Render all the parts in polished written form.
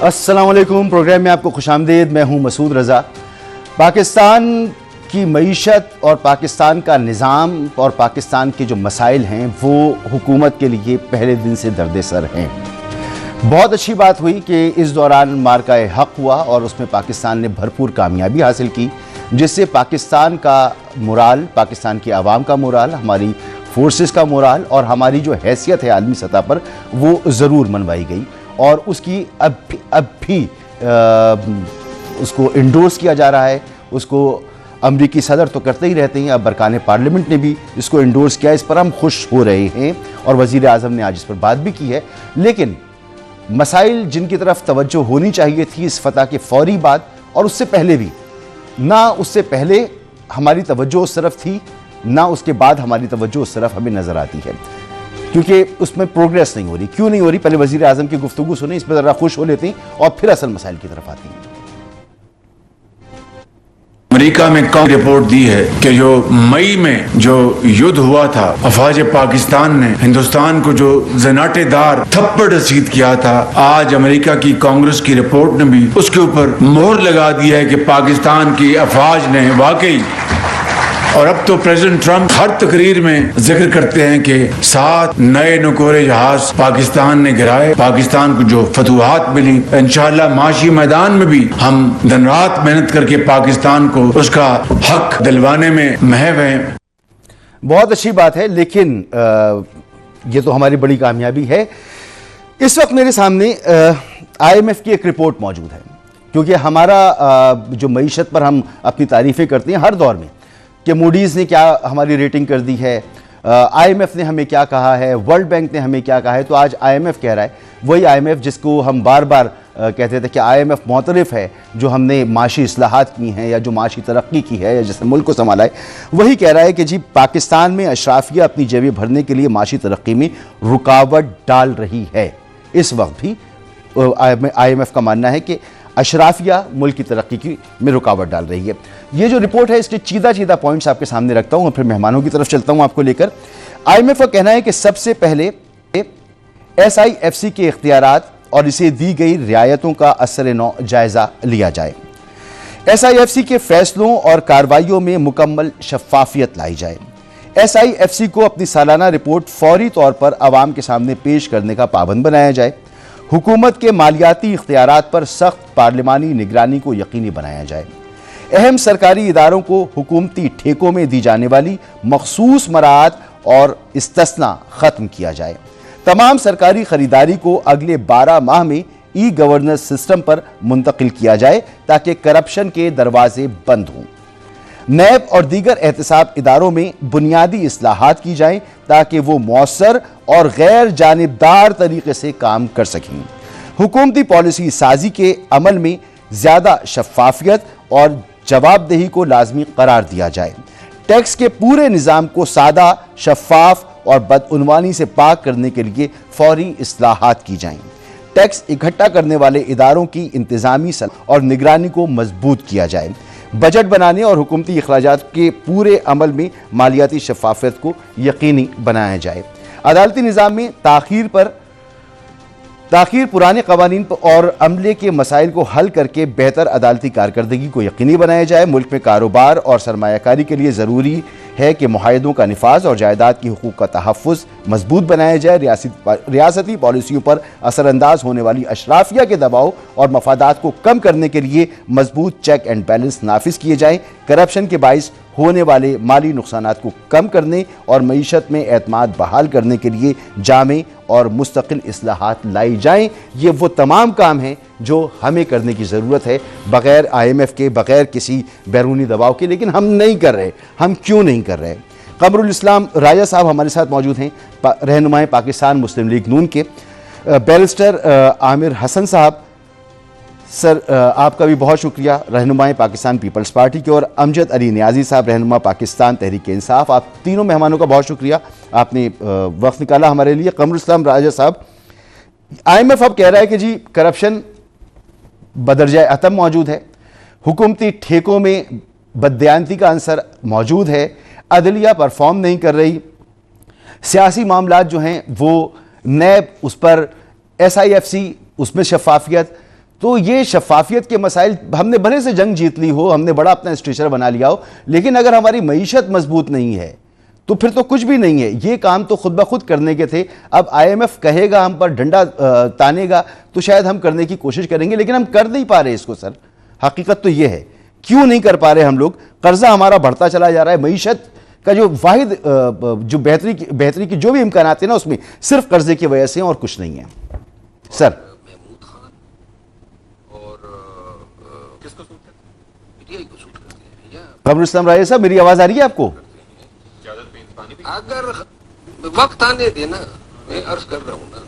السلام علیکم، پروگرام میں آپ کو خوش آمدید۔ میں ہوں مسعود رضا۔ پاکستان کی معیشت اور پاکستان کا نظام اور پاکستان کے جو مسائل ہیں وہ حکومت کے لیے پہلے دن سے درد سر ہیں۔ بہت اچھی بات ہوئی کہ اس دوران مارکہ حق ہوا اور اس میں پاکستان نے بھرپور کامیابی حاصل کی، جس سے پاکستان کا مورال، پاکستان کی عوام کا مورال، ہماری فورسز کا مورال اور ہماری جو حیثیت ہے عالمی سطح پر وہ ضرور منوائی گئی، اور اس کی اب بھی اس کو انڈورس کیا جا رہا ہے۔ اس کو امریکی صدر تو کرتے ہی رہتے ہیں، اب ارکان پارلیمنٹ نے بھی اس کو انڈورس کیا، اس پر ہم خوش ہو رہے ہیں اور وزیر اعظم نے آج اس پر بات بھی کی ہے۔ لیکن مسائل جن کی طرف توجہ ہونی چاہیے تھی اس فتح کے فوری بعد اور اس سے پہلے بھی، نہ اس سے پہلے ہماری توجہ اس طرف تھی، نہ اس کے بعد ہماری توجہ اس طرف ہمیں نظر آتی ہے، کیونکہ اس میں پروگریس نہیں ہو رہی۔ کیوں نہیں ہو رہی؟ پہلے وزیر اعظم کی گفتگو سنیں، اس پر ذرا خوش ہو لیتے ہیں اور پھر اصل مسائل کی طرف آتی ہیں۔ امریکہ میں کم رپورٹ دی ہے کہ جو مئی میں جو یدھ ہوا تھا، افواج پاکستان نے ہندوستان کو جو زناٹے دار تھپڑ رسید کیا تھا، آج امریکہ کی کانگریس کی رپورٹ نے بھی اس کے اوپر مہر لگا دی ہے کہ پاکستان کی افواج نے واقعی، اور اب تو پریزیڈنٹ ٹرمپ ہر تقریر میں ذکر کرتے ہیں کہ 7 نئے نکورے جہاز پاکستان نے گرائے، پاکستان کو جو فتوحات ملی، انشاءاللہ معاشی میدان میں بھی ہم دن رات محنت کر کے پاکستان کو اس کا حق دلوانے میں محو ہیں۔ بہت اچھی بات ہے، لیکن یہ تو ہماری بڑی کامیابی ہے۔ اس وقت میرے سامنے IMF کی ایک رپورٹ موجود ہے، کیونکہ ہمارا جو معیشت پر ہم اپنی تعریفیں کرتے ہیں ہر دور میں کہ موڈیز نے کیا ہماری ریٹنگ کر دی ہے، IMF نے ہمیں کیا کہا ہے، ورلڈ بینک نے ہمیں کیا کہا ہے، تو آج IMF کہہ رہا ہے، وہی IMF جس کو ہم بار بار کہتے تھے کہ IMF معترف ہے، جو ہم نے معاشی اصلاحات کی ہیں یا جو معاشی ترقی کی ہے یا جس نے ملک کو سنبھالا ہے، وہی کہہ رہا ہے کہ جی پاکستان میں اشرافیہ اپنی جیبیں بھرنے کے لیے معاشی ترقی میں رکاوٹ ڈال رہی ہے۔ اس وقت بھی IMF کا ماننا ہے کہ اشرافیہ ملک کی ترقی میں رکاوٹ ڈال رہی ہے۔ یہ جو رپورٹ ہے اس کے چیدہ پوائنٹس آپ کے سامنے رکھتا ہوں اور پھر مہمانوں کی طرف چلتا ہوں آپ کو لے کر۔ IMF کا کہنا ہے کہ سب سے پہلے SIFC کے اختیارات اور اسے دی گئی رعایتوں کا اثر نو جائزہ لیا جائے۔ SIFC کے فیصلوں اور کارروائیوں میں مکمل شفافیت لائی جائے۔ SIFC کو اپنی سالانہ رپورٹ فوری طور پر عوام کے سامنے پیش کرنے کا پابند بنایا جائے۔ حکومت کے مالیاتی اختیارات پر سخت پارلیمانی نگرانی کو یقینی بنایا جائے۔ اہم سرکاری اداروں کو حکومتی ٹھیکوں میں دی جانے والی مخصوص مراعات اور استثناء ختم کیا جائے۔ تمام سرکاری خریداری کو اگلے 12 ماہ میں ای گورننس سسٹم پر منتقل کیا جائے تاکہ کرپشن کے دروازے بند ہوں۔ نیب اور دیگر احتساب اداروں میں بنیادی اصلاحات کی جائیں تاکہ وہ مؤثر اور غیر جانبدار طریقے سے کام کر سکیں۔ حکومتی پالیسی سازی کے عمل میں زیادہ شفافیت اور جواب دہی کو لازمی قرار دیا جائے۔ ٹیکس کے پورے نظام کو سادہ، شفاف اور بدعنوانی سے پاک کرنے کے لیے فوری اصلاحات کی جائیں۔ ٹیکس اکٹھا کرنے والے اداروں کی انتظامی صلاحیت اور نگرانی کو مضبوط کیا جائے۔ بجٹ بنانے اور حکومتی اخراجات کے پورے عمل میں مالیاتی شفافیت کو یقینی بنایا جائے۔ عدالتی نظام میں تاخیر پرانے قوانین اور عملے کے مسائل کو حل کر کے بہتر عدالتی کارکردگی کو یقینی بنایا جائے۔ ملک میں کاروبار اور سرمایہ کاری کے لیے ضروری ہے کہ معاہدوں کا نفاذ اور جائیداد کی حقوق کا تحفظ مضبوط بنایا جائے۔ ریاستی پالیسیوں پر اثر انداز ہونے والی اشرافیہ کے دباؤ اور مفادات کو کم کرنے کے لیے مضبوط چیک اینڈ بیلنس نافذ کیے جائیں۔ کرپشن کے باعث ہونے والے مالی نقصانات کو کم کرنے اور معیشت میں اعتماد بحال کرنے کے لیے جامع اور مستقل اصلاحات لائی جائیں۔ یہ وہ تمام کام ہیں جو ہمیں کرنے کی ضرورت ہے، بغیر IMF کے، بغیر کسی بیرونی دباؤ کے، لیکن ہم نہیں کر رہے۔ ہم کیوں نہیں کر رہے؟ قمر الاسلام راجہ صاحب ہمارے ساتھ موجود ہیں، رہنمائے پاکستان مسلم لیگ نون کے۔ بیرسٹر عامر حسن صاحب، سر آپ کا بھی بہت شکریہ، رہنمائے پاکستان پیپلز پارٹی کے۔ اور امجد علی نیازی صاحب، رہنما پاکستان تحریک انصاف۔ آپ تینوں مہمانوں کا بہت شکریہ، آپ نے وقت نکالا ہمارے لیے۔ قمر الاسلام راجہ صاحب، IMF اب کہہ رہا ہے کہ جی کرپشن بدرجہ اتم موجود ہے، حکومتی ٹھیکوں میں بددیانتی کا عنصر موجود ہے، عدلیہ پرفارم نہیں کر رہی، سیاسی معاملات جو ہیں وہ نیب اس پر SIFC اس میں شفافیت، تو یہ شفافیت کے مسائل، ہم نے بھلے سے جنگ جیت لی ہو، ہم نے بڑا اپنا اسٹریچر بنا لیا ہو، لیکن اگر ہماری معیشت مضبوط نہیں ہے تو پھر تو کچھ بھی نہیں ہے. یہ کام تو خود بخود کرنے کے تھے. اب آئی ایم ایف کہے گا، ہم پر ڈنڈا تانے گا تو شاید ہم کرنے کی کوشش کریں گے، لیکن ہم کر نہیں پا رہے اس کو. سر حقیقت تو یہ ہے، کیوں نہیں کر پا رہے ہم لوگ؟ قرضہ ہمارا بڑھتا چلا جا رہا ہے. معیشت کا جو واحد جو بہتری کی جو بھی امکانات ہیں نا، اس میں صرف قرضے کی وجہ سے ہیں اور کچھ نہیں ہے. سر محمود خان اور کس کو سوٹ کرتے ہیں؟ پی ٹی آئی کو سوٹ کرتے ہیں یا قمر اسلام راجہ صاحب، میری آواز آ رہی ہے آپ کو؟ اگر وقت آنے دینا، میں عرض کر رہا ہوں نا.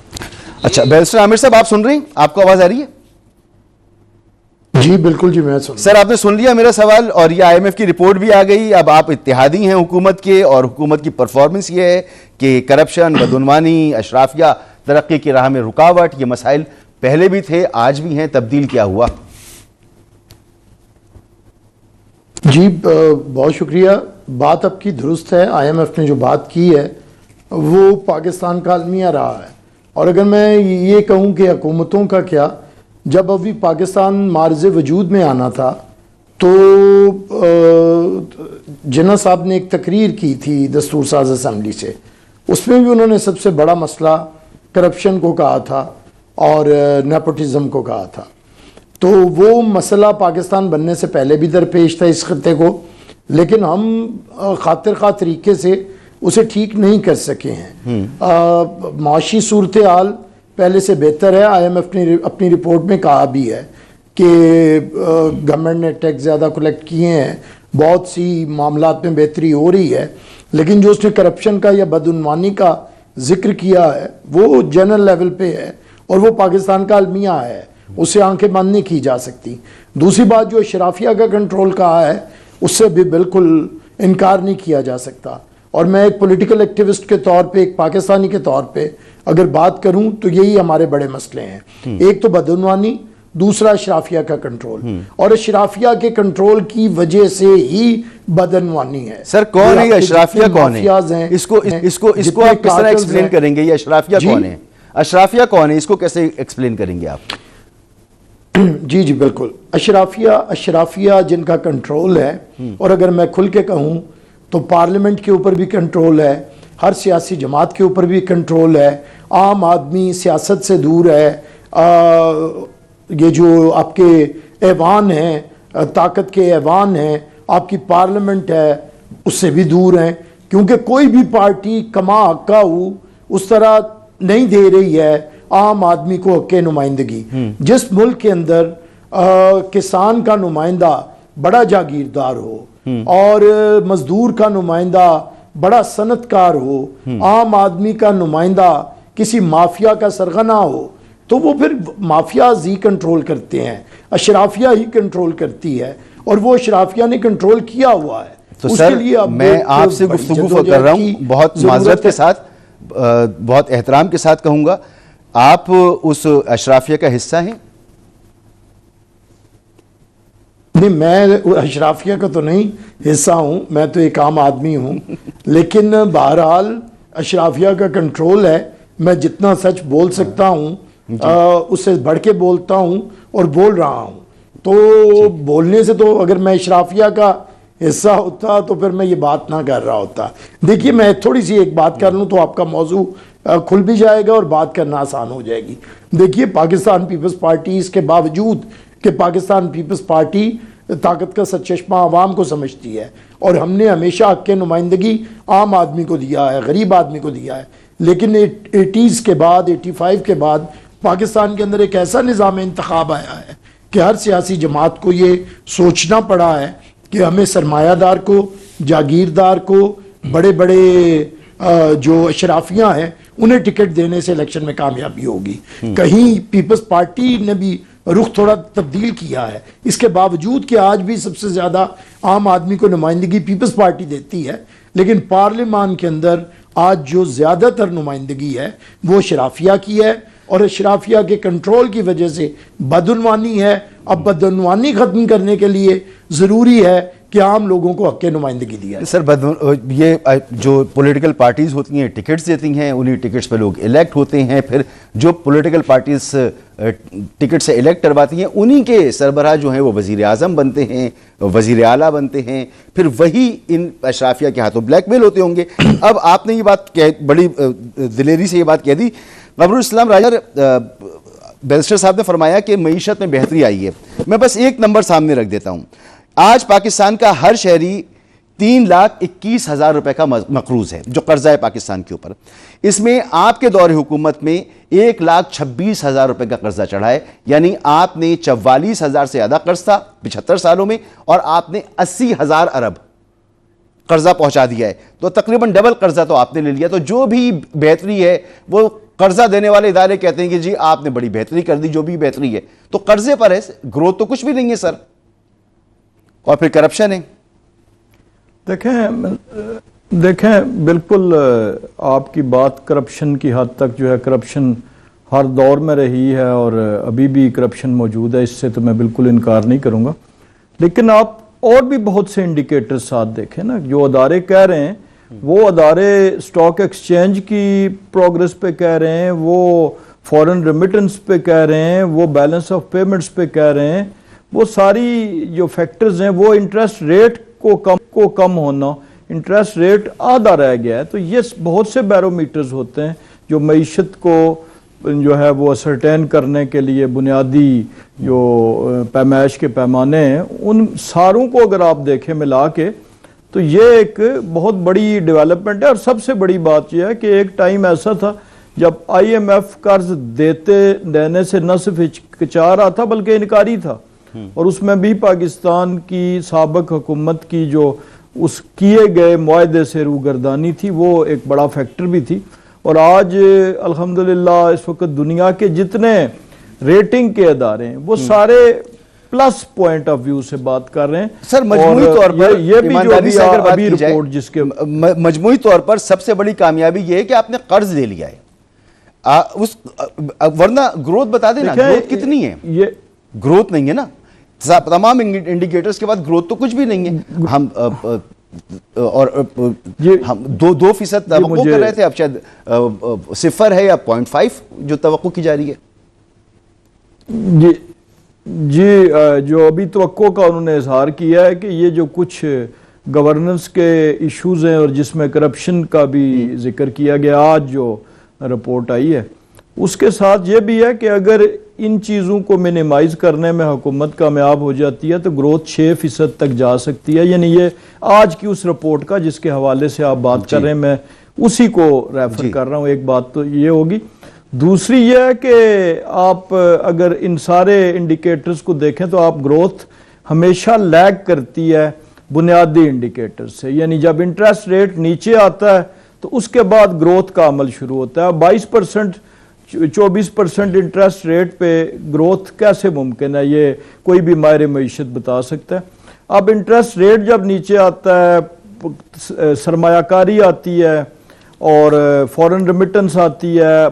اچھا بیرسٹر عامر صاحب، آپ سن رہے ہیں؟ آپ کو آواز آ رہی ہے؟ جی بالکل جی، میں سن. سر آپ نے سن لیا میرا سوال، اور یہ آئی ایم ایف کی رپورٹ بھی آ گئی. اب آپ اتحادی ہیں حکومت کے، اور حکومت کی پرفارمنس یہ ہے کہ کرپشن، بدعنوانی، اشرافیہ ترقی کی راہ میں رکاوٹ، یہ مسائل پہلے بھی تھے، آج بھی ہیں. تبدیل کیا ہوا؟ جی بہت شکریہ. بات آپ کی درست ہے. آئی ایم ایف نے جو بات کی ہے وہ پاکستان کا المیہ رہا ہے. اور اگر میں یہ کہوں کہ حکومتوں کا کیا، جب ابھی پاکستان معرض وجود میں آنا تھا تو جناح صاحب نے ایک تقریر کی تھی دستور ساز اسمبلی سے. اس میں بھی انہوں نے سب سے بڑا مسئلہ کرپشن کو کہا تھا اور نیپوٹزم کو کہا تھا. تو وہ مسئلہ پاکستان بننے سے پہلے بھی درپیش تھا اس خطے کو، لیکن ہم خاطر خواہ طریقے سے اسے ٹھیک نہیں کر سکے ہیں. معاشی صورتحال پہلے سے بہتر ہے. آئی ایم ایف نے اپنی رپورٹ میں کہا بھی ہے کہ گورنمنٹ نے ٹیکس زیادہ کلیکٹ کیے ہیں، بہت سی معاملات میں بہتری ہو رہی ہے، لیکن جو اس نے کرپشن کا یا بدعنوانی کا ذکر کیا ہے وہ جنرل لیول پہ ہے اور وہ پاکستان کا المیہ ہے، اسے آنکھیں بند نہیں کی جا سکتی. دوسری بات جو اشرافیہ کا کنٹرول کہا ہے اس سے بھی بالکل انکار نہیں کیا جا سکتا. اور میں ایک پولیٹیکل ایکٹیوسٹ کے طور پہ، ایک پاکستانی کے طور پہ اگر بات کروں تو یہی ہمارے بڑے مسئلے ہیں. ایک تو بدعنوانی، دوسرا اشرافیہ کا کنٹرول. اور اشرافیہ کے کنٹرول کی وجہ سے ہی بدعنوانی ہے. سر کون ہے یہ اشرافیہ؟ کون ہے اس کو آپ کس طرح ایکسپلین کریں گے؟ یہ اشرافیہ کون ہے؟ اشرافیہ کون ہے؟ اس کو کیسے ایکسپلین کریں گے آپ؟ جی جی بالکل. اشرافیہ جن کا کنٹرول ہے، اور اگر میں کھل کے کہوں تو پارلیمنٹ کے اوپر بھی کنٹرول ہے، ہر سیاسی جماعت کے اوپر بھی کنٹرول ہے. عام آدمی سیاست سے دور ہے. یہ جو آپ کے ایوان ہیں، طاقت کے ایوان ہیں، آپ کی پارلیمنٹ ہے، اس سے بھی دور ہیں، کیونکہ کوئی بھی پارٹی کما حقہ ہو اس طرح نہیں دے رہی ہے عام آدمی کو حق نمائندگی. جس ملک کے اندر کسان کا نمائندہ بڑا جاگیردار ہو اور مزدور کا نمائندہ بڑا صنعت کار ہو، عام آدمی کا نمائندہ کسی مافیا کا سرغنہ ہو، تو وہ پھر مافیاز ہی کنٹرول کرتے ہیں، اشرافیہ ہی کنٹرول کرتی ہے، اور وہ اشرافیہ نے کنٹرول کیا ہوا ہے. تو سر میں آپ سے گفتگو کر رہا ہوں، بہت معذرت کے ساتھ، بہت احترام کے ساتھ کہوں گا، آپ اس اشرافیہ کا حصہ ہیں؟ نہیں، میں اشرافیہ کا تو نہیں حصہ ہوں، میں تو ایک عام آدمی ہوں. لیکن بہرحال اشرافیہ کا کنٹرول ہے. میں جتنا سچ بول سکتا ہوں اس سے بڑھ کے بولتا ہوں اور بول رہا ہوں. تو بولنے سے تو اگر میں اشرافیہ کا حصہ ہوتا تو پھر میں یہ بات نہ کر رہا ہوتا. دیکھیے میں تھوڑی سی ایک بات کر لوں تو آپ کا موضوع کھل بھی جائے گا اور بات کرنا آسان ہو جائے گی. دیکھیے پاکستان پیپلز پارٹی، اس کے باوجود کہ پاکستان پیپلز پارٹی طاقت کا سرچشمہ عوام کو سمجھتی ہے، اور ہم نے ہمیشہ حق کے نمائندگی عام آدمی کو دیا ہے، غریب آدمی کو دیا ہے. لیکن 80s کے بعد، 85 کے بعد پاکستان کے اندر ایک ایسا نظام انتخاب آیا ہے کہ ہر سیاسی جماعت کو یہ سوچنا پڑا ہے کہ ہمیں سرمایہ دار کو، جاگیردار کو، بڑے بڑے جو اشرافیاں ہیں انہیں ٹکٹ دینے سے الیکشن میں کامیابی ہوگی. کہیں پیپلز پارٹی نے بھی رخ تھوڑا تبدیل کیا ہے، اس کے باوجود کہ آج بھی سب سے زیادہ عام آدمی کو نمائندگی پیپلز پارٹی دیتی ہے، لیکن پارلیمان کے اندر آج جو زیادہ تر نمائندگی ہے وہ اشرافیہ کی ہے، اور اشرافیہ کے کنٹرول کی وجہ سے بدعنوانی ہے. اب بدعنوانی ختم کرنے کے لیے ضروری ہے کہ عام لوگوں کو حق نمائندگی دیا ہے. سر یہ جو پولیٹیکل پارٹیز ہوتی ہیں ٹکٹس دیتی ہیں, انہی ٹکٹس پہ لوگ الیکٹ ہوتے ہیں, پھر جو پولیٹیکل پارٹیز ٹکٹ سے الیکٹ کرواتی ہیں انہی کے سربراہ جو ہیں وہ وزیر اعظم بنتے ہیں, وزیر اعلیٰ بنتے ہیں, پھر وہی ان اشرافیہ کے ہاتھوں بلیک میل ہوتے ہوں گے. اب آپ نے یہ بات بڑی دلیری سے یہ بات کہہ دی. قمر الاسلام راجہ بیرسٹر صاحب نے فرمایا کہ معیشت میں بہتری آئی ہے. میں بس ایک نمبر سامنے رکھ دیتا ہوں. آج پاکستان کا ہر شہری 3,21,000 روپے کا مقروض ہے جو قرضہ ہے پاکستان کے اوپر. اس میں آپ کے دور حکومت میں 1,26,000 روپے کا قرضہ چڑھا ہے, یعنی آپ نے 44,000 سے زیادہ قرض تھا 75 سالوں میں, اور آپ نے 80,000 ارب قرضہ پہنچا دیا ہے. تو تقریباً ڈبل قرضہ تو آپ نے لے لیا. تو جو بھی بہتری ہے وہ قرضہ دینے والے ادارے کہتے ہیں کہ جی آپ نے بڑی بہتری کر دی, جو بھی بہتری ہے تو قرضے پر ہے, گروتھ تو کچھ بھی نہیں ہے سر. اور پھر کرپشن ہے. دیکھیں بالکل آپ کی بات کرپشن کی حد تک جو ہے, کرپشن ہر دور میں رہی ہے اور ابھی بھی کرپشن موجود ہے, اس سے تو میں بالکل انکار نہیں کروں گا. لیکن آپ اور بھی بہت سے انڈیکیٹر ساتھ دیکھیں نا. جو ادارے کہہ رہے ہیں وہ ادارے سٹاک ایکسچینج کی پروگرس پہ کہہ رہے ہیں, وہ فورن ریمیٹنس پہ کہہ رہے ہیں, وہ بیلنس آف پیمنٹس پہ کہہ رہے ہیں. وہ ساری جو فیکٹرز ہیں, وہ انٹرسٹ ریٹ کو کم ہونا, انٹرسٹ ریٹ آدھا رہ گیا ہے. تو یہ بہت سے بیرومیٹرز ہوتے ہیں جو معیشت کو جو ہے وہ اسرٹین کرنے کے لیے بنیادی جو پیمائش کے پیمانے ہیں, ان ساروں کو اگر آپ دیکھیں ملا کے تو یہ ایک بہت بڑی ڈیولپمنٹ ہے. اور سب سے بڑی بات یہ ہے کہ ایک ٹائم ایسا تھا جب آئی ایم ایف قرض دینے سے نہ صرف ہچکچا رہا تھا بلکہ انکاری تھا, اور اس میں بھی پاکستان کی سابق حکومت کی جو اس کیے گئے معاہدے سے روگردانی تھی وہ ایک بڑا فیکٹر بھی تھی. اور آج الحمدللہ اس وقت دنیا کے جتنے ریٹنگ کے ادارے ہیں وہ سارے پلس پوائنٹ آف ویو سے بات کر رہے ہیں. سر مجموعی طور پر یہ بھی جو ابھی رپورٹ جس کے مجموعی طور پر سب سے بڑی کامیابی یہ ہے کہ آپ نے قرض لے لیا ہے. ورنہ گروتھ بتا دینا, گروتھ کتنی ہے؟ یہ گروتھ نہیں ہے نا. تمام انڈیکیٹرز کے بعد گروتھ تو کچھ بھی نہیں ہے. ہم اور ہم 2% توقع کر رہے تھے, اب شاید 0 ہے یا 0.5 جو توقع کی جا رہی ہے. جی جو ابھی توقع کا انہوں نے اظہار کیا ہے کہ یہ جو کچھ گورننس کے ایشوز ہیں اور جس میں کرپشن کا بھی ذکر کیا گیا آج جو رپورٹ آئی ہے, اس کے ساتھ یہ بھی ہے کہ اگر ان چیزوں کو منیمائز کرنے میں حکومت کامیاب ہو جاتی ہے تو گروتھ 6% تک جا سکتی ہے. یعنی یہ آج کی اس رپورٹ کا جس کے حوالے سے آپ بات کر رہے ہیں, میں اسی کو ریفر کر رہا ہوں. ایک بات تو یہ ہوگی. دوسری یہ ہے کہ آپ اگر ان سارے انڈیکیٹرز کو دیکھیں تو آپ گروتھ ہمیشہ لیگ کرتی ہے بنیادی انڈیکیٹر سے. یعنی جب انٹرسٹ ریٹ نیچے آتا ہے تو اس کے بعد گروتھ کا عمل شروع ہوتا ہے. 22% 24% انٹرسٹ ریٹ پہ گروتھ کیسے ممکن ہے, یہ کوئی بھی ماہر معیشت بتا سکتا ہے. اب انٹرسٹ ریٹ جب نیچے آتا ہے, سرمایہ کاری آتی ہے اور فورن ریمیٹنس آتی ہے,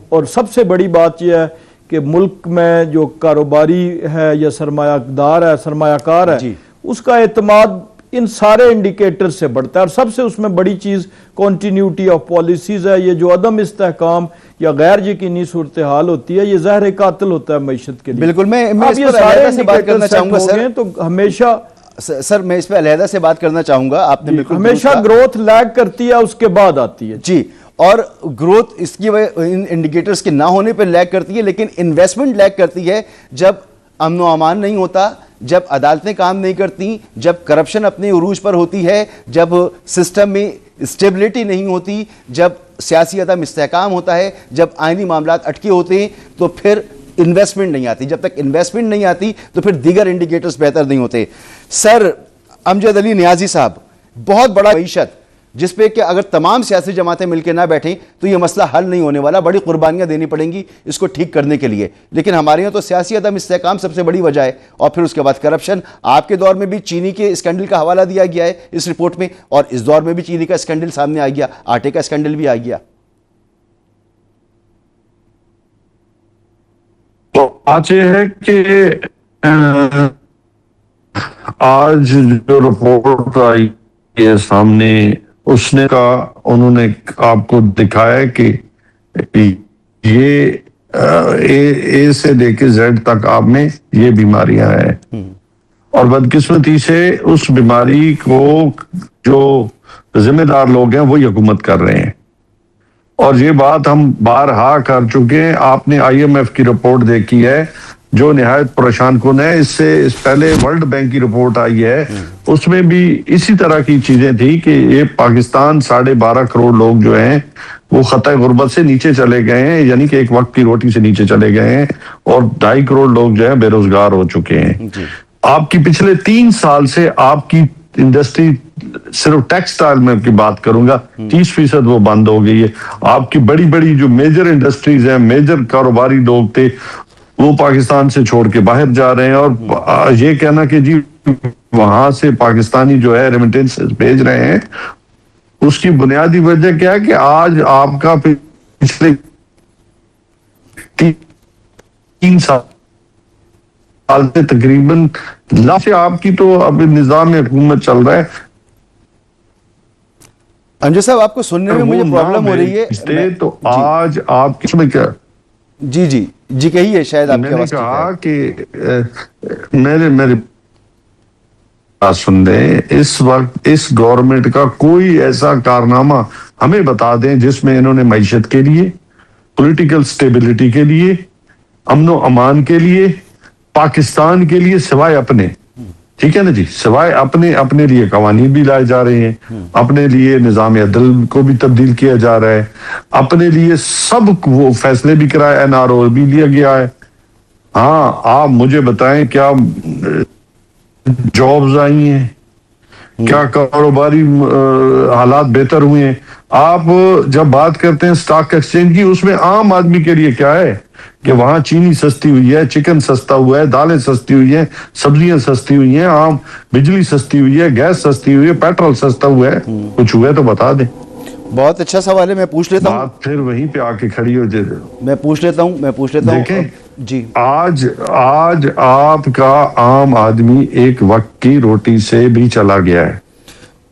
اور سب سے بڑی بات یہ ہے کہ ملک میں جو کاروباری ہے یا سرمایہ دار ہے, سرمایہ کار ہے, اس کا اعتماد ان سارے انڈیکیٹر سے بڑھتا ہے. اور سب سے اس میں بڑی چیز کنٹینیوٹی آف پالیسیز ہے. یہ جو عدم استحکام یا غیر یقینی صورتحال ہوتی ہے یہ زہر قاتل ہوتا ہے معیشت کے لیے. بالکل. میں اس پر علیحدہ سے بات کرنا چاہوں گا سر. تو ہمیشہ سر میں اس پہ علیحدہ سے بات کرنا چاہوں گا. آپ نے بالکل ہمیشہ گروتھ لیگ کرتی ہے, اس کے بعد آتی ہے. جی, اور گروتھ اس کی وجہ ان انڈیکیٹرز کے نہ ہونے پہ لیگ کرتی ہے, لیکن انویسٹمنٹ لیگ کرتی ہے جب امن و امان نہیں ہوتا, جب عدالتیں کام نہیں کرتی, جب کرپشن اپنے عروج پر ہوتی ہے, جب سسٹم میں اسٹیبلٹی نہیں ہوتی, جب سیاسی عدم استحکام ہوتا ہے, جب آئینی معاملات اٹکے ہوتے ہیں, تو پھر انویسٹمنٹ نہیں آتی. جب تک انویسٹمنٹ نہیں آتی تو پھر دیگر انڈیکیٹرز بہتر نہیں ہوتے. سر امجد علی نیازی صاحب, بہت بڑا معیشت جس پہ کہ اگر تمام سیاسی جماعتیں مل کے نہ بیٹھیں تو یہ مسئلہ حل نہیں ہونے والا. بڑی قربانیاں دینی پڑیں گی اس کو ٹھیک کرنے کے لیے. لیکن ہمارے یہاں تو سیاسی عدم استحکام سب سے بڑی وجہ ہے, اور پھر اس کے بعد کرپشن. آپ کے دور میں بھی چینی کے اسکینڈل کا حوالہ دیا گیا ہے اس رپورٹ میں, اور اس دور میں بھی چینی کا اسکینڈل سامنے آ گیا, آٹے کا اسکینڈل بھی آ گیا. تو آج یہ ہے کہ آج جو رپورٹ آئی ہے سامنے اس نے کہا انہوں نے آپ کو دکھایا کہ یہ اے سے لے کے زیڈ تک آپ میں یہ بیماریاں ہیں اور بدقسمتی سے اس بیماری کو جو ذمہ دار لوگ ہیں وہی حکومت کر رہے ہیں اور یہ بات ہم بارہا کر چکے ہیں. آپ نے آئی ایم ایف کی رپورٹ دیکھی ہے جو نہایت پریشان کن ہے. اس سے پہلے ورلڈ بینک کی رپورٹ آئی ہے اس میں بھی اسی طرح کی چیزیں تھی کہ یہ پاکستان 12.5 کروڑ لوگ جو ہیں وہ خطۂ غربت سے نیچے چلے گئے ہیں, یعنی کہ ایک وقت کی روٹی سے نیچے چلے گئے ہیں اور 2.5 کروڑ لوگ جو ہیں بے روزگار ہو چکے ہیں. آپ کی پچھلے 3 سال سے آپ کی انڈسٹری صرف ٹیکسٹائل میں کی بات کروں گا 30% وہ بند ہو گئی ہے. آپ کی بڑی بڑی جو میجر انڈسٹریز ہیں, میجر کاروباری لوگ تھے وہ پاکستان سے چھوڑ کے باہر جا رہے ہیں اور یہ کہنا کہ جی وہاں سے پاکستانی جو ہے ریمیٹنس بھیج رہے ہیں, اس کی بنیادی وجہ کیا ہے کہ آج آپ کا پچھلے 3 سال سے تقریباً لاکھ آپ کی تو اب نظام حکومت چل رہا ہے. امجد صاحب آپ کو سننے میں مجھے پرابلم ہو رہی ہے تو آج آپ کس میں کیا جی کہیے, شاید آپ میں نے کہا کہ میرے بات سن لیں, اس وقت اس گورنمنٹ کا کوئی ایسا کارنامہ ہمیں بتا دیں جس میں انہوں نے معیشت کے لیے, پولیٹیکل سٹیبلٹی کے لیے, امن و امان کے لیے, پاکستان کے لیے سوائے اپنے, ٹھیک ہے نا جی, سوائے اپنے لیے قوانین بھی لائے جا رہے ہیں, اپنے لیے نظام عدل کو بھی تبدیل کیا جا رہا ہے, اپنے لیے سب وہ فیصلے بھی کرائے, این آر او بھی لیا گیا ہے. ہاں آپ مجھے بتائیں کیا جابز آئی ہیں, کیا کاروباری حالات بہتر ہوئے ہیں. آپ جب بات کرتے ہیں سٹاک ایکسچینج کی, اس میں عام آدمی کے لیے کیا ہے کہ وہاں چینی سستی ہوئی ہے, چکن سستا ہوا ہے, دالیں سستی ہوئی ہیں, سبزیاں سستی ہوئی ہیں, عام بجلی سستی ہوئی ہے, گیس سستی ہوئی ہے, پیٹرول سستا ہوا ہے. کچھ ہوا ہے تو بتا دیں. بہت اچھا سوال ہے, میں پوچھ لیتا ہوں. بات پھر وہیں پہ آ کے کھڑی ہو جائے. میں پوچھ لیتا ہوں دیکھیں جی. آج آپ کا عام آدمی ایک وقت کی روٹی سے بھی چلا گیا ہے.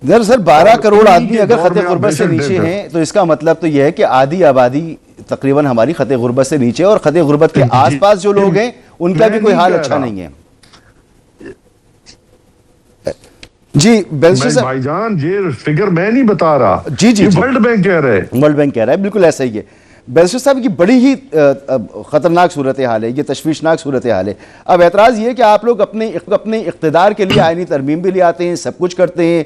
دراصل 12 کروڑ آدمی اگر خطِ غربت سے نیچے ہیں تو اس کا مطلب تو یہ ہے کہ آدھی آبادی تقریباً ہماری خطِ غربت سے نیچے, اور خطِ غربت کے آس پاس جو لوگ ہیں ان کا بھی کوئی حال اچھا نہیں ہے. جی بیلسٹر صاحب, بھائی جان یہ فگر میں نہیں بتا رہا, جی ورلڈ بینک کہہ رہے ہیں. ورلڈ بینک کہہ رہا ہے, بالکل ایسا ہی ہے. بیلسٹر صاحب کی بڑی ہی خطرناک صورتحال ہے, یہ تشویشناک صورتحال ہے. اب اعتراض یہ ہے کہ آپ لوگ اپنے اقتدار کے لیے آئینی ترمیم بھی لے آتے ہیں, سب کچھ کرتے ہیں,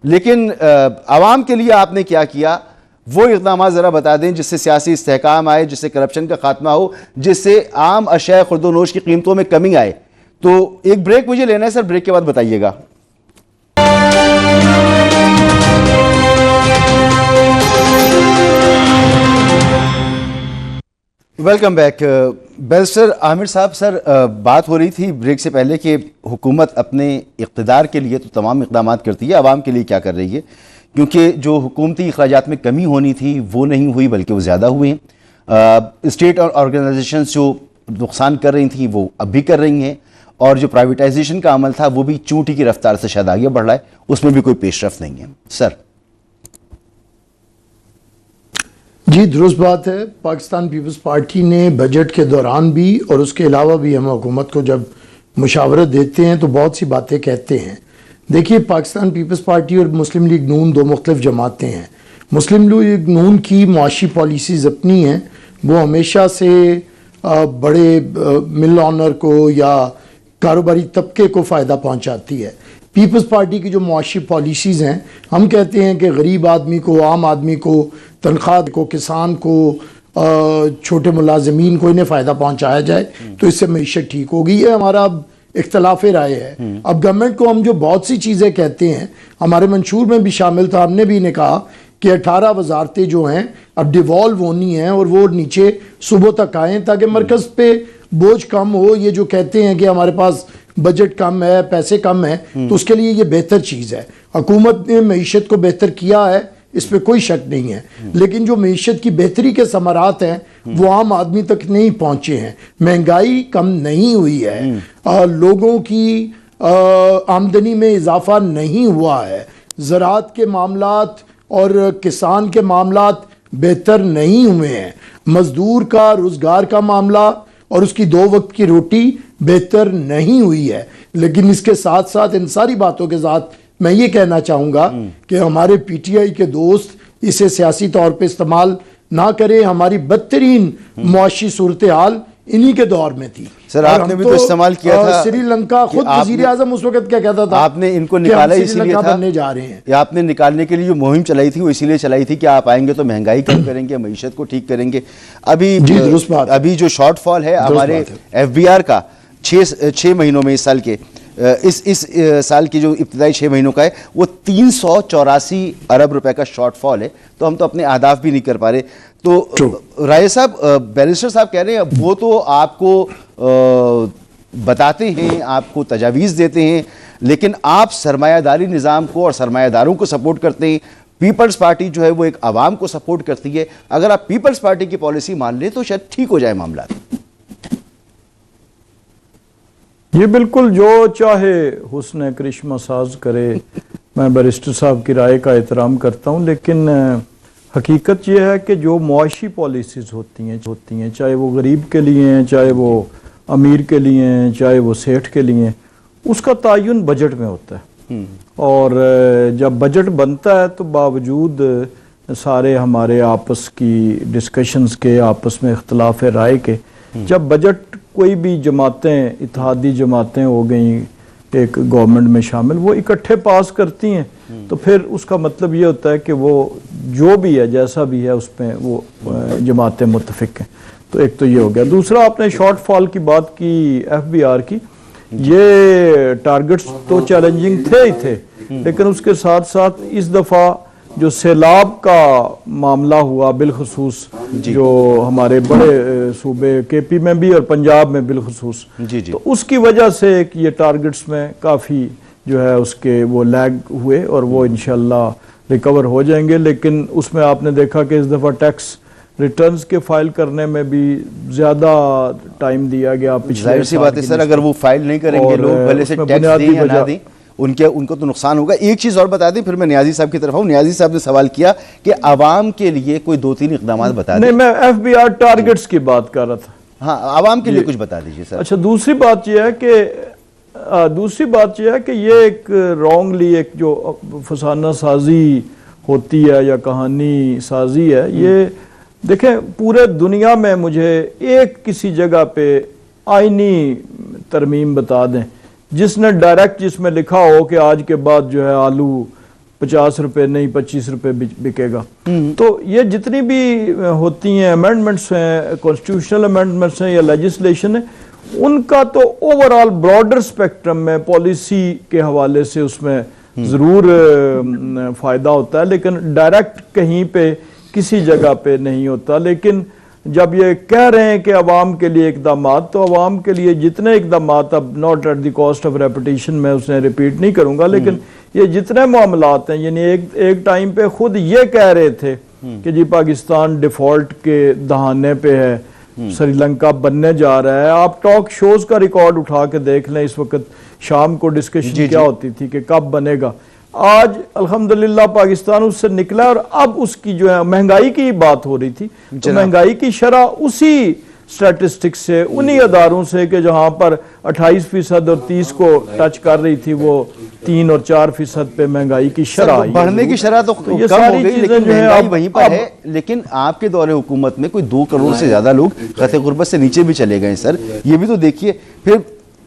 لیکن عوام کے لیے آپ نے کیا کیا وہ اقدامات ذرا بتا دیں جس سے سیاسی استحکام آئے, جس سے کرپشن کا خاتمہ ہو, جس سے عام اشیاء خورد و نوش کی قیمتوں میں کمی آئے. تو ایک بریک مجھے لینا ہے سر, بریک کے بعد بتائیے گا. Welcome back. بیلسٹر عامر صاحب, سر بات ہو رہی تھی بریک سے پہلے کہ حکومت اپنے اقتدار کے لیے تو تمام اقدامات کرتی ہے, عوام کے لیے کیا کر رہی ہے, کیونکہ جو حکومتی اخراجات میں کمی ہونی تھی وہ نہیں ہوئی بلکہ وہ زیادہ ہوئے ہیں. اسٹیٹ اور آرگنائزیشنز جو نقصان کر رہی تھیں وہ اب بھی کر رہی ہیں, اور جو پرائیویٹائزیشن کا عمل تھا وہ بھی چونٹی کی رفتار سے شاید آگے بڑھ رہا ہے, اس میں بھی کوئی پیش رفت نہیں ہے. سر جی درست بات ہے. پاکستان پیپلز پارٹی نے بجٹ کے دوران بھی اور اس کے علاوہ بھی ہم حکومت کو جب مشاورت دیتے ہیں تو بہت سی باتیں کہتے ہیں. دیکھیے پاکستان پیپلز پارٹی اور مسلم لیگ نون دو مختلف جماعتیں ہیں. مسلم لیگ نون کی معاشی پالیسیز اپنی ہیں, وہ ہمیشہ سے بڑے مل آنر کو یا کاروباری طبقے کو فائدہ پہنچاتی ہے. پیپلز پارٹی کی جو معاشی پالیسیز ہیں, ہم کہتے ہیں کہ غریب آدمی کو, عام آدمی کو, تنخواہ کو, کسان کو, چھوٹے ملازمین کو انہیں فائدہ پہنچایا جائے تو اس سے معیشت ٹھیک ہوگی. یہ ہمارا اب اختلاف رائے ہے. اب گورنمنٹ کو ہم جو بہت سی چیزیں کہتے ہیں, ہمارے منشور میں بھی شامل تھا, ہم نے بھی انہیں کہا کہ 18 وزارتیں جو ہیں اب ڈیوالو ہونی ہیں اور وہ نیچے صوبوں تک آئیں تاکہ مرکز پہ بوجھ کم ہو. یہ جو کہتے ہیں کہ ہمارے پاس بجٹ کم ہے, پیسے کم ہیں, تو اس کے لیے یہ بہتر چیز ہے. حکومت نے معیشت کو بہتر کیا ہے, اس پہ کوئی شک نہیں ہے, لیکن جو معیشت کی بہتری کے ثمرات ہیں وہ عام آدمی تک نہیں پہنچے ہیں. مہنگائی کم نہیں ہوئی ہے, لوگوں کی آمدنی میں اضافہ نہیں ہوا ہے، زراعت کے معاملات اور کسان کے معاملات بہتر نہیں ہوئے ہیں، مزدور کا روزگار کا معاملہ اور اس کی 2 وقت کی روٹی بہتر نہیں ہوئی ہے۔ لیکن اس کے ساتھ ساتھ ان ساری باتوں کے ساتھ میں یہ کہنا چاہوں گا کہ ہمارے پی ٹی آئی کے دوست اسے سیاسی طور پہ استعمال نہ کریں۔ ہماری بدترین معاشی صورتحال انہی کے دور میں تھی۔ سر آپ نے بھی تو استعمال کیا تھا، سری لنکا خود وزیر اعظم اس وقت کیا کہتا تھا، آپ نے ان کو نکالا کہ ہم اسی سری لیے لنکا تھا، بننے جا رہے ہیں۔ یا آپ نے نکالنے کے لیے جو مہم چلائی تھی وہ اسی لیے چلائی تھی کہ آپ آئیں گے تو مہنگائی کم کریں گے، معیشت کو ٹھیک کریں گے۔ درست بات ہے۔ ابھی جو شارٹ فال ہے ہمارے ایف بی آر کا 6 مہینوں میں، اس سال کے اس سال کی جو ابتدائی 6 مہینوں کا ہے وہ 384 ارب روپے کا شارٹ فال ہے، تو ہم تو اپنے اہداف بھی نہیں کر پا رہے۔ تو رائے صاحب، بیرسٹر صاحب کہہ رہے ہیں وہ تو آپ کو بتاتے ہیں، آپ کو تجاویز دیتے ہیں، لیکن آپ سرمایہ داری نظام کو اور سرمایہ داروں کو سپورٹ کرتے ہیں۔ پیپلز پارٹی جو ہے وہ ایک عوام کو سپورٹ کرتی ہے۔ اگر آپ پیپلز پارٹی کی پالیسی مان لیں تو شاید ٹھیک ہو جائے معاملات۔ یہ بالکل جو چاہے حسن کرشمہ ساز کرے، میں بیرسٹر صاحب کی رائے کا احترام کرتا ہوں، لیکن حقیقت یہ ہے کہ جو معاشی پالیسیز ہوتی ہیں چاہے وہ غریب کے لیے ہیں، چاہے وہ امیر کے لیے ہیں، چاہے وہ سیٹھ کے لیے ہیں، اس کا تعین بجٹ میں ہوتا ہے۔ اور جب بجٹ بنتا ہے تو باوجود سارے ہمارے آپس کی ڈسکشنز کے، آپس میں اختلاف رائے کے، جب بجٹ کوئی بھی جماعتیں، اتحادی جماعتیں ہو گئیں ایک گورنمنٹ میں شامل، وہ اکٹھے پاس کرتی ہیں، تو پھر اس کا مطلب یہ ہوتا ہے کہ وہ جو بھی ہے، جیسا بھی ہے، اس میں وہ جماعتیں متفق ہیں۔ تو ایک تو یہ ہو گیا۔ دوسرا، آپ نے شارٹ فال کی بات کی، ایف بی آر کی، یہ ٹارگٹس تو چیلنجنگ تھے ہی تھے، لیکن اس کے ساتھ ساتھ اس دفعہ جو سیلاب کا معاملہ ہوا، بالخصوص جو ہمارے بڑے صوبے کے پی میں بھی اور پنجاب میں بالخصوص، تو اس کی وجہ سے یہ ٹارگٹس میں کافی جو ہے اس کے وہ لیگ ہوئے، اور وہ انشاءاللہ ریکور ہو جائیں گے۔ لیکن اس میں آپ نے دیکھا کہ اس دفعہ ٹیکس ریٹرنز کے فائل کرنے میں بھی زیادہ ٹائم دیا گیا۔ ظاہر سی بات ہے سر، اگر وہ فائل نہیں کریں گے لوگ، بھلے سے ٹیکس دیں یا نہ دیں، ان کو تو نقصان ہوگا۔ ایک چیز اور بتا دیں، پھر میں نیازی صاحب کی طرف ہوں۔ نیازی صاحب نے سوال کیا کہ عوام کے لیے کوئی 2-3 اقدامات بتا دیں۔ نہیں، میں ایف بی آر ٹارگٹس کی بات کر رہا تھا۔ ہاں، عوام کے لیے کچھ بتا دیجئے سر۔ اچھا، دوسری بات یہ ہے کہ یہ ایک رانگلی ایک جو فسانہ سازی ہوتی ہے یا کہانی سازی ہے، یہ دیکھیں پورے دنیا میں مجھے ایک کسی جگہ پہ آئینی ترمیم بتا دیں جس نے ڈائریکٹ، جس میں لکھا ہو کہ آج کے بعد جو ہے آلو 50 روپے نہیں 25 روپے بکے گا۔ تو یہ جتنی بھی ہوتی ہیں امینڈمنٹس ہیں، کانسٹیٹیوشنل امینڈمنٹس ہیں یا لیجسلیشن ہے، ان کا تو اوورآل براڈر سپیکٹرم میں پالیسی کے حوالے سے اس میں ضرور فائدہ ہوتا ہے، لیکن ڈائریکٹ کہیں پہ کسی جگہ پہ نہیں ہوتا۔ لیکن جب یہ کہہ رہے ہیں کہ عوام کے لیے اقدامات، تو عوام کے لیے جتنے اقدامات، اب not at the cost of repetition, میں اسے ریپیٹ نہیں کروں گا، لیکن یہ جتنے معاملات ہیں، یعنی ایک ٹائم پہ خود یہ کہہ رہے تھے کہ جی پاکستان ڈیفالٹ کے دہانے پہ ہے، سری لنکا بننے جا رہا ہے۔ آپ ٹاک شوز کا ریکارڈ اٹھا کے دیکھ لیں، اس وقت شام کو ڈسکشن کیا ہوتی تھی کہ کب بنے گا۔ آج الحمدللہ پاکستان اس سے نکلا، اور اب اس کی جو ہے مہنگائی کی بات ہو رہی تھی، تو مہنگائی کی شرح اسی سٹیٹسٹکس سے، انہی اداروں سے کہ جہاں پر 28% اور 30 کو ٹچ کر رہی تھی، وہ 3 اور 4% پہ مہنگائی کی شرح آئی۔ بڑھنے کی شرح تو کم ہو گئی، لیکن مہنگائی وہیں پر ہے۔ لیکن آپ کے دور حکومت میں کوئی 2 کروڑ سے زیادہ لوگ خط غربت سے نیچے بھی چلے گئے سر، یہ بھی تو دیکھیے۔ پھر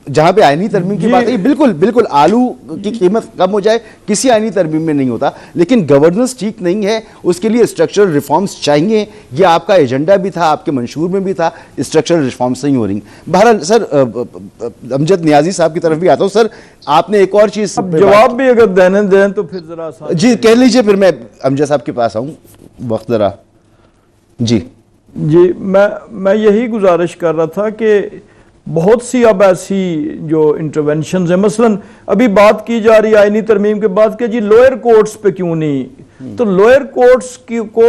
جہاں پہ آئینی ترمیم کی بات ہے، بالکل آلو کی قیمت کم ہو جائے کسی آئینی ترمیم میں نہیں ہوتا، لیکن گورننس ٹھیک نہیں ہے، اس کے لیے اسٹرکچرل ریفارمز چاہیے۔ یہ آپ کا ایجنڈا بھی تھا، آپ کے منشور میں بھی تھا، اسٹرکچرل ریفارمز نہیں ہو رہی۔ بہرحال سر، امجد نیازی صاحب کی طرف بھی آتا ہوں۔ سر آپ نے ایک اور چیز جواب بھی اگر دینے دیں تو پھر ذرا جی کہہ لیجئے، پھر میں امجد صاحب کے پاس آؤں، وقت ذرا جی میں یہی گزارش کر رہا تھا کہ بہت سی اب ایسی جو انٹرونشنز ہیں، مثلا ابھی بات کی جا رہی آئینی ترمیم کے بعد کہ جی لوئر کورٹس پہ کیوں نہیں، تو لوئر کورٹس کو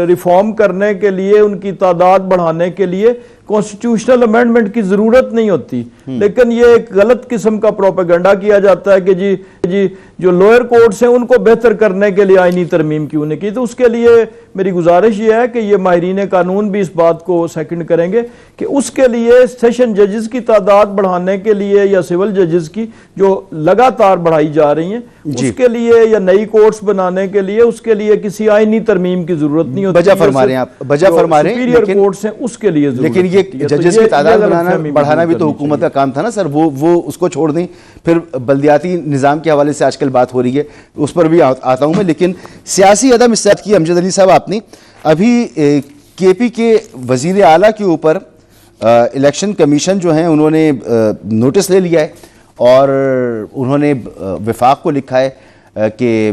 ریفارم کرنے کے لیے، ان کی تعداد بڑھانے کے لیے کانسٹیٹیوشنل امینڈمنٹ کی ضرورت نہیں ہوتی، لیکن یہ ایک غلط قسم کا پروپیگنڈا کیا جاتا ہے کہ جی جو لوئر کورٹس ہیں ان کو بہتر کرنے کے لیے آئینی ترمیم کیوں نہیں کی. تو اس کے لیے میری گزارش یہ ہے کہ یہ ماہرین قانون بھی اس بات کو سیکنڈ کریں گے کہ اس کے لیے سیشن ججز کی تعداد بڑھانے کے لیے یا سول ججز کی جو لگاتار بڑھائی جا رہی ہیں اس کے لیے یا نئی کورٹس بنانے کے لیے اس کے لیے کسی آئینی ترمیم کی ضرورت نہیں ہوتی. بجا فرما رہے ہیں آپ، بجا فرما رہے ہیں، سپیریئر کورٹس ہیں اس کے لیے ضرورت لیکن یہ ججز کی تعداد بڑھانا بھی تو حکومت کا کام تھا نا سر. وہ اس کو چھوڑ دیں. پھر بلدیاتی نظام کے حوالے سے آج کل بات ہو رہی ہے، اس پر بھی آتا ہوں میں. لیکن سیاسی عدم استعداد کی امجد علی صاحب آپ نے ابھی کے پی کے وزیر اعلیٰ کے اوپر الیکشن کمیشن جو ہیں انہوں نے نوٹس لے لیا ہے اور انہوں نے وفاق کو لکھا ہے کہ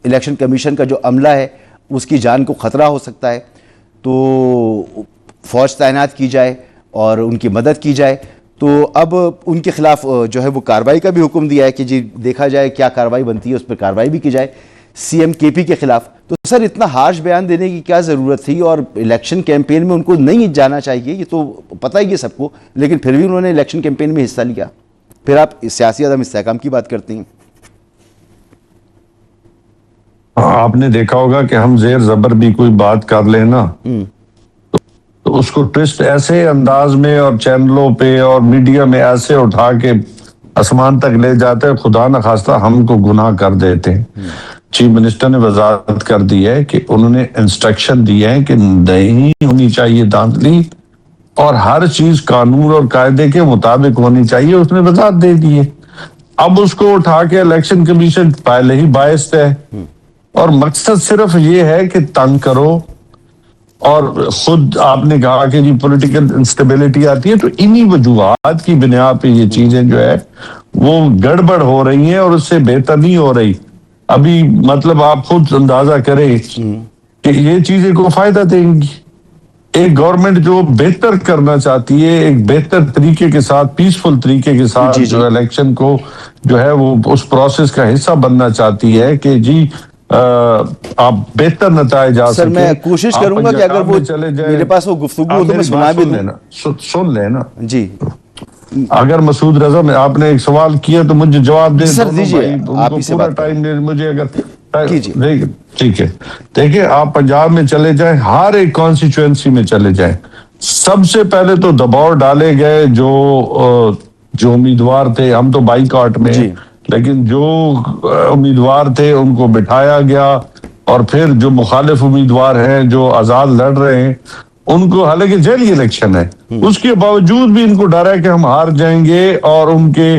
الیکشن کمیشن کا جو عملہ ہے اس کی جان کو خطرہ ہو سکتا ہے، تو فوج تعینات کی جائے اور ان کی مدد کی جائے. تو اب ان کے خلاف جو ہے وہ کارروائی کا بھی حکم دیا ہے کہ جی دیکھا جائے کیا کارروائی بنتی ہے، اس پر کارروائی بھی کی جائے سی ایم کے پی کے خلاف. تو سر اتنا ہارش بیان دینے کی کیا ضرورت تھی؟ اور الیکشن کیمپین میں ان کو نہیں جانا چاہیے، یہ تو پتہ ہی ہے سب کو، لیکن پھر بھی انہوں نے الیکشن کیمپین میں حصہ لیا. پھر آپ سیاسی عدم استحکام کی بات کرتے ہیں. آپ نے دیکھا ہوگا کہ ہم زیر زبر بھی کوئی بات کر لیں نا تو اس کو ٹوسٹ ایسے انداز میں اور چینلوں پہ اور میڈیا میں ایسے اٹھا کے آسمان تک لے جاتے ہیں، خدا نخواستہ ہم کو گناہ کر دیتے ہیں. چیف منسٹر نے وضاحت کر دی ہے کہ انہوں نے انسٹرکشن دی ہے کہ نہیں ہونی چاہیے دھاندلی اور ہر چیز قانون اور قاعدے کے مطابق ہونی چاہیے، اس نے وضاحت دے دی ہے. اب اس کو اٹھا کے الیکشن کمیشن پہلے ہی باعث ہے اور مقصد صرف یہ ہے کہ تنگ کرو. اور خود آپ نے کہا کہ جی پولیٹیکل انسٹیبلٹی آتی ہے، تو انہی وجوہات کی بنیاد پہ یہ چیزیں جو ہے وہ گڑبڑ ہو رہی ہیں اور اس سے بہتر نہیں ہو رہی. ابھی مطلب آپ خود اندازہ کریں کہ یہ چیزیں کو فائدہ دیں گی. ایک گورنمنٹ جو بہتر کرنا چاہتی ہے، ایک بہتر طریقے کے ساتھ، پیسفل طریقے کے ساتھ جو الیکشن کو جو ہے وہ اس پروسیس کا حصہ بننا چاہتی ہے کہ جی آپ بہتر نتائج آ سر میں کوشش کروں گا کہ اگر وہ میرے پاس وہ گفتگو ہو تو میں سنا بھی دوں. سن لینا جی اگر مسعود رضا میں آپ نے ایک سوال کیا تو مجھے جواب دے سر دیجیے، آپ ہی سے بات ٹائم مجھے اگر کیجیے. ٹھیک ہے، دیکھیں آپ پنجاب میں چلے جائیں، ہر ایک کانسٹیچوئنسی میں چلے جائیں، سب سے پہلے تو دباؤ ڈالے گئے جو امیدوار تھے. ہم تو بائیکاٹ میں لیکن جو امیدوار تھے ان کو بٹھایا گیا اور پھر جو مخالف امیدوار ہیں جو آزاد لڑ رہے ہیں ان کو، حالانکہ ذیلی الیکشن ہے، اس کے باوجود بھی ان کو ڈر ہے کہ ہم ہار جائیں گے اور ان کے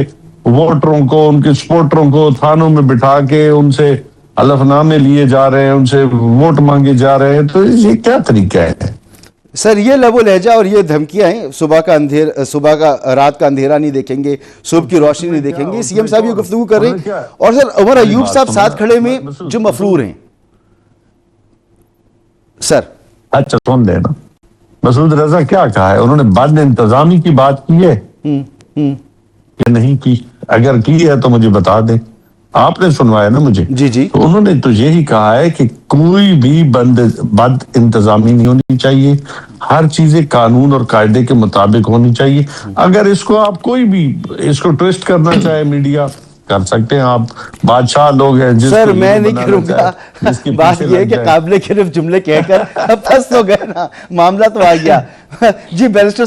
ووٹروں کو، ان کے سپورٹروں کو تھانوں میں بٹھا کے ان سے حلف نامے لیے جا رہے ہیں، ان سے ووٹ مانگے جا رہے ہیں. تو یہ کیا طریقہ ہے سر؟ یہ لب و لہجہ اور یہ دھمکیاں ہیں. صبح کا رات کا اندھیرا نہیں دیکھیں گے، صبح کی روشنی نہیں دیکھیں گے. سی ایم صاحب یہ گفتگو کر رہے ہیں اور سر عمر ایوب صاحب ساتھ کھڑے میں جو مفرور ہیں. سر اچھا سن لینا، مسعود رضا کیا کہا ہے انہوں نے؟ بد انتظامی کی بات کی ہے کہ نہیں کی؟ اگر کی ہے تو مجھے بتا دیں، آپ نے سنوایا نا مجھے. جی تو انہوں نے تو یہی کہا ہے کہ کوئی بھی بد انتظامی نہیں ہونی چاہیے، ہر چیزیں قانون اور قاعدے کے مطابق ہونی چاہیے. اگر اس کو آپ کوئی بھی اس کو ٹویسٹ کرنا چاہے میڈیا کر سکتے ہیں، آپ بادشاہ لوگ ہیں. سر میں نہیں کروں گا، بات یہ ہے کہ قابل گرفت جملے کہہ کر اب پھنس تو گئے نا، معاملہ تو آ گیا. جی بیرسٹر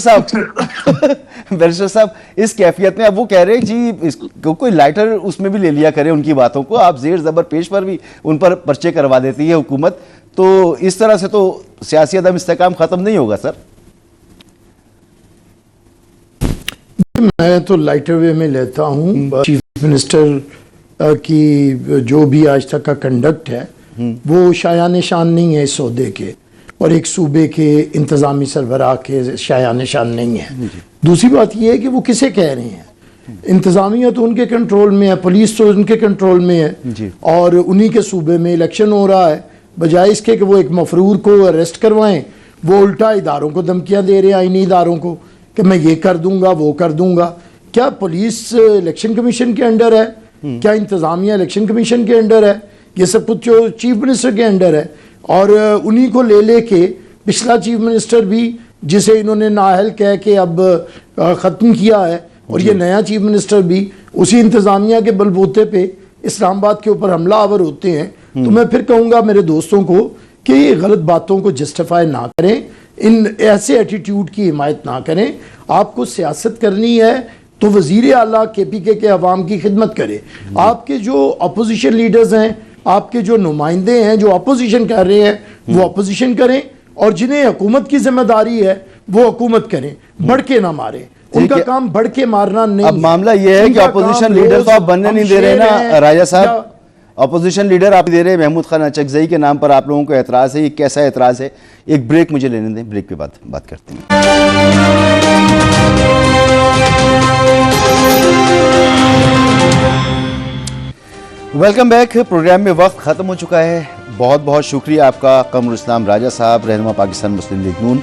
صاحب اس کیفیت میں اب وہ کہہ رہے ہیں جی کوئی لائٹر اس میں بھی لے لیا کرے ان کی باتوں کو. آپ زیر زبر پیش پر بھی ان پر پرچے کروا دیتی ہے حکومت. تو اس طرح سے تو سیاسی عدم استحکام ختم نہیں ہوگا سر. میں تو لائٹر وے میں لیتا ہوں. چیف منسٹر کی جو بھی آج تک کا کنڈکٹ ہے وہ شایان شان نہیں ہے اس عہدے کے، اور ایک صوبے کے انتظامی سربراہ کے شایان شان نہیں ہے. دوسری بات یہ ہے کہ وہ کسے کہہ رہے ہیں؟ انتظامیہ تو ان کے کنٹرول میں ہے، پولیس تو ان کے کنٹرول میں ہے، اور انہی کے صوبے میں الیکشن ہو رہا ہے. بجائے اس کے کہ وہ ایک مفرور کو اریسٹ کروائیں، وہ الٹا اداروں کو دھمکیاں دے رہے ہیں، آئینی اداروں کو، کہ میں یہ کر دوں گا وہ کر دوں گا. کیا پولیس الیکشن کمیشن کے انڈر ہے؟ کیا انتظامیہ الیکشن کمیشن کے انڈر ہے؟ یہ سب کچھ چیف منسٹر کے انڈر ہے. اور انہی کو لے کے پچھلا چیف منسٹر بھی جسے انہوں نے نااہل کہہ کے اب ختم کیا ہے، اور یہ نیا چیف منسٹر بھی اسی انتظامیہ کے بل بوتے پہ اسلام آباد کے اوپر حملہ آور ہوتے ہیں، تو میں پھر کہوں گا میرے دوستوں کو کہ یہ غلط باتوں کو جسٹیفائی نہ کریں، ان ایسے ایٹیٹیوڈ کی حمایت نہ کریں. آپ کو سیاست کرنی ہے تو وزیر اعلیٰ کے پی کے عوام کی خدمت کرے. آپ کے جو اپوزیشن لیڈرز ہیں، آپ کے جو نمائندے ہیں جو اپوزیشن کر رہے ہیں، وہ اپوزیشن کریں، اور جنہیں حکومت کی ذمہ داری ہے وہ حکومت کریں، بڑھ کے نہ ماریں. ان کا کام بڑھ کے مارنا نہیں. اب معاملہ یہ ہے کہ اپوزیشن لیڈر تو آپ بننے نہیں دے رہے نا راجہ صاحب. اپوزیشن لیڈر آپ دے رہے محمود خان اچکزئی کے نام پر آپ لوگوں کو اعتراض ہے. یہ کیسا اعتراض ہے؟ ایک بریک مجھے لینے دیں، بریک کے بعد بات کرتے ہیں. Welcome back. پروگرام میں وقت ختم ہو چکا ہے. بہت بہت شکریہ آپ کا قمر اسلام راجہ صاحب رہنما پاکستان مسلم لیگ نون،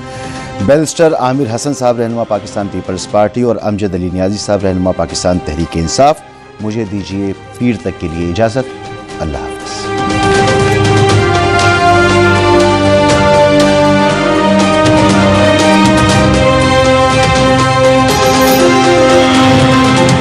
بیرسٹر عامر حسن صاحب رہنما پاکستان پیپلز پارٹی، اور امجد علی نیازی صاحب رہنما پاکستان تحریک انصاف. مجھے دیجیے پیر تک کے لیے اجازت. اللہ حافظ.